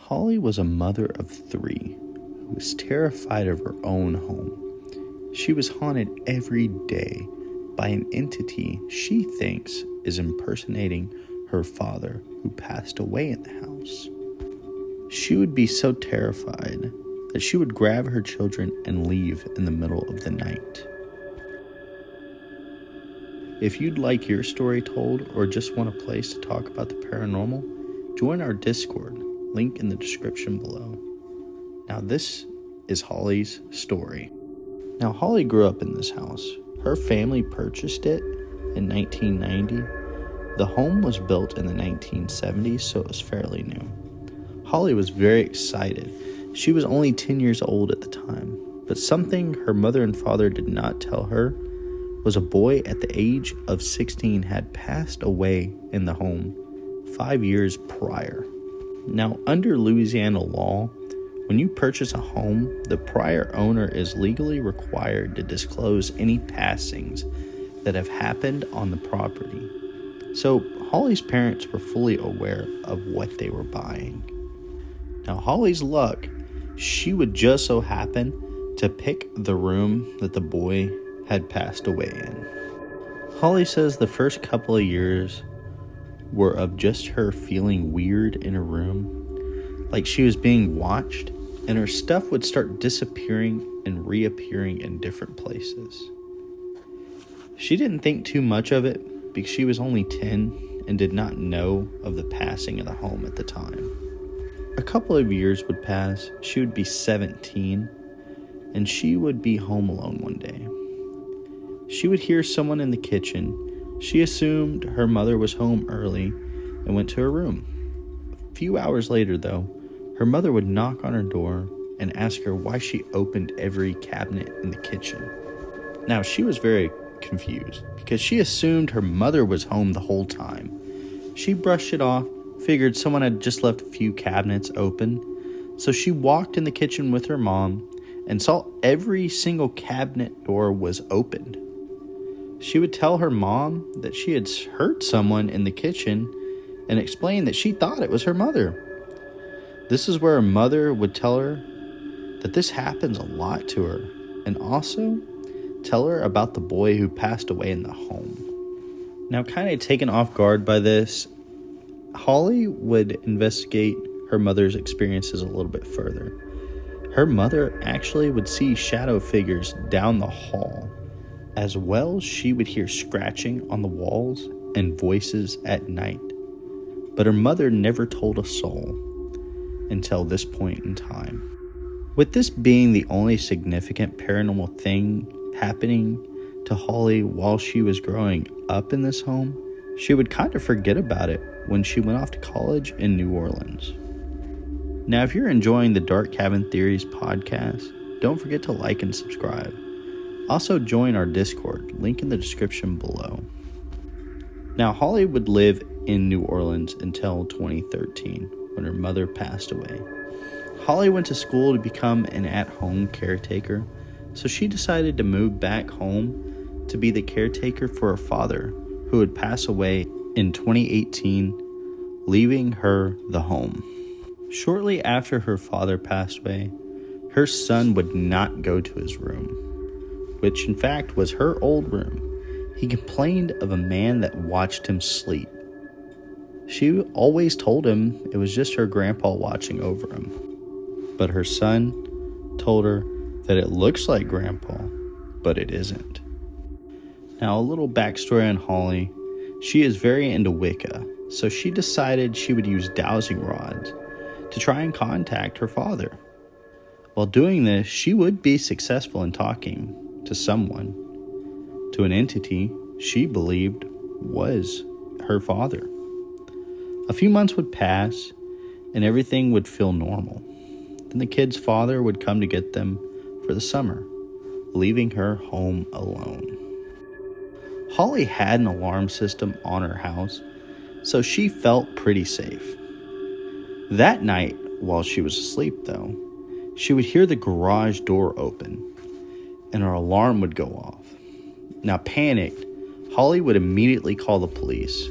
Holly was a mother of 3 who was terrified of her own home. She was haunted every day by an entity she thinks is impersonating her father who passed away in the house. She would be so terrified that she would grab her children and leave in the middle of the night. If you'd like your story told or just want a place to talk about the paranormal, join our Discord, link in the description below. Now this is Holly's story. Now Holly grew up in this house. Her family purchased it in 1990. The home was built in the 1970s, so it was fairly new. Holly was very excited. She was only 10 years old at the time, but something her mother and father did not tell her was a boy at the age of 16 had passed away in the home 5 years prior. Now, under Louisiana law, when you purchase a home, the prior owner is legally required to disclose any passings that have happened on the property. So, Holly's parents were fully aware of what they were buying. Now, Holly's luck, she would just so happen to pick the room that the boy had passed away in. Holly says the first couple of years were of just her feeling weird in her room, like she was being watched, and her stuff would start disappearing and reappearing in different places. She didn't think too much of it because she was only 10 and did not know of the passing of the home at the time. A couple of years would pass, she would be 17, and she would be home alone one day. She would hear someone in the kitchen. She assumed her mother was home early and went to her room. A few hours later, though, her mother would knock on her door and ask her why she opened every cabinet in the kitchen. Now, she was very confused because she assumed her mother was home the whole time. She brushed it off, figured someone had just left a few cabinets open, so she walked in the kitchen with her mom and saw every single cabinet door was opened. She would tell her mom that she had heard someone in the kitchen and explained that she thought it was her mother. This is where her mother would tell her that this happens a lot to her, and also tell her about the boy who passed away in the home. Now, kind of taken off guard by this, Holly would investigate her mother's experiences a little bit further. Her mother actually would see shadow figures down the hall. As well, she would hear scratching on the walls and voices at night. But her mother never told a soul until this point in time. With this being the only significant paranormal thing happening to Holly while she was growing up in this home, she would kind of forget about it when she went off to college in New Orleans. Now, if you're enjoying the Dark Cabin Theories podcast, don't forget to like and subscribe. Also, join our Discord, link in the description below. Now, Holly would live in New Orleans until 2013, when her mother passed away. Holly went to school to become an at-home caretaker, so she decided to move back home to be the caretaker for her father, who would pass away in 2018, leaving her the home. Shortly after her father passed away, her son would not go to his room, which in fact was her old room. He complained of a man that watched him sleep. She always told him it was just her grandpa watching over him. But her son told her that it looks like grandpa, but it isn't. Now, a little backstory on Holly. She is very into Wicca, so she decided she would use dowsing rods to try and contact her father. While doing this, she would be successful in talking to someone, to an entity she believed was her father. A few months would pass, and everything would feel normal. Then the kid's father would come to get them for the summer, leaving her home alone. Holly had an alarm system on her house, so she felt pretty safe. That night, while she was asleep though, she would hear the garage door open, and her alarm would go off. Now, panicked, Holly would immediately call the police.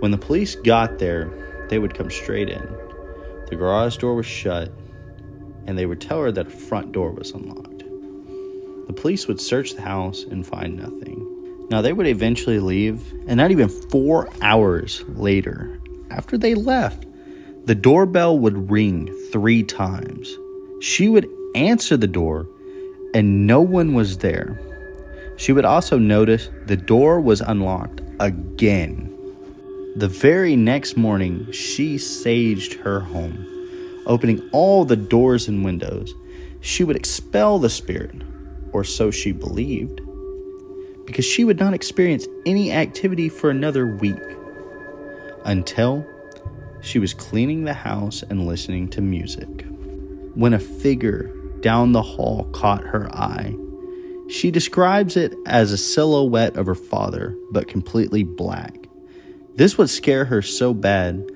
When the police got there, they would come straight in. The garage door was shut, and they would tell her that a front door was unlocked. The police would search the house and find nothing. Now, they would eventually leave, and not even 4 hours later, after they left, the doorbell would ring 3 times. She would answer the door, and no one was there. She would also notice the door was unlocked again. The very next morning, she saged her home, opening all the doors and windows. She would expel the spirit, or so she believed, because she would not experience any activity for another week, until she was cleaning the house and listening to music. When a figure down the hall caught her eye, she describes it as a silhouette of her father, but completely black. This would scare her so bad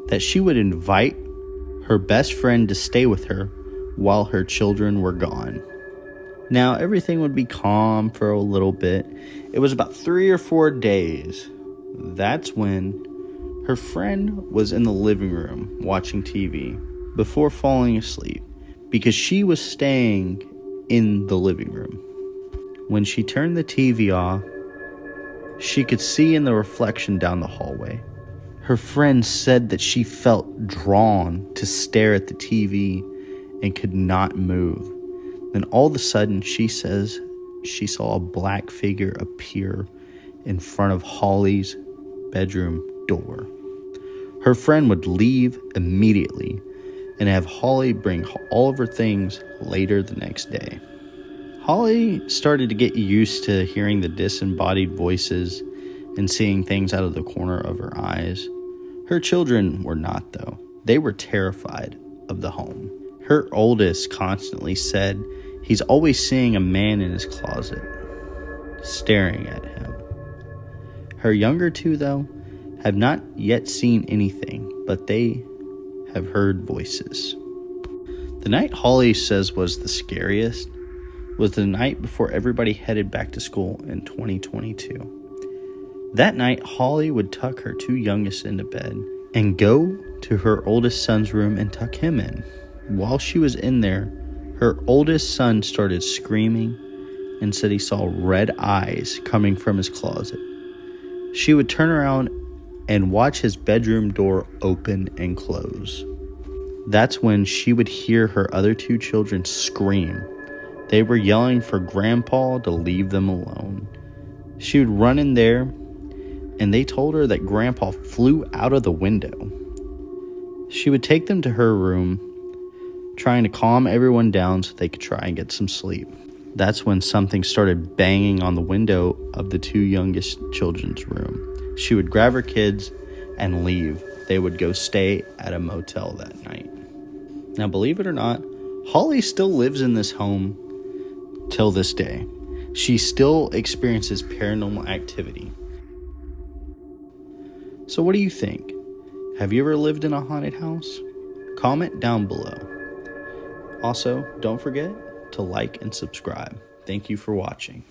that she would invite her best friend to stay with her while her children were gone. Now, everything would be calm for a little bit. It was about 3 or 4 days. That's when her friend was in the living room watching TV before falling asleep, because she was staying in the living room. When she turned the TV off, she could see in the reflection down the hallway. Her friend said that she felt drawn to stare at the TV and could not move. Then all of a sudden, she says she saw a black figure appear in front of Holly's bedroom door. Her friend would leave immediately and have Holly bring all of her things later the next day. Holly started to get used to hearing the disembodied voices and seeing things out of the corner of her eyes. Her children were not, though. They were terrified of the home. Her oldest constantly said he's always seeing a man in his closet, staring at him. Her younger two, though, have not yet seen anything, but they have heard voices. The night Holly says was the scariest was the night before everybody headed back to school in 2022. That night, Holly would tuck her 2 youngest into bed and go to her oldest son's room and tuck him in. While she was in there, her oldest son started screaming and said he saw red eyes coming from his closet. She would turn around and watch his bedroom door open and close. That's when she would hear her other 2 children scream. They were yelling for Grandpa to leave them alone. She would run in there, and they told her that Grandpa flew out of the window. She would take them to her room, trying to calm everyone down so they could try and get some sleep. That's when something started banging on the window of the 2 youngest children's room. She would grab her kids and leave. They would go stay at a motel that night. Now, believe it or not, Holly still lives in this home till this day. She still experiences paranormal activity. So what do you think? Have you ever lived in a haunted house? Comment down below. Also, don't forget to like and subscribe. Thank you for watching.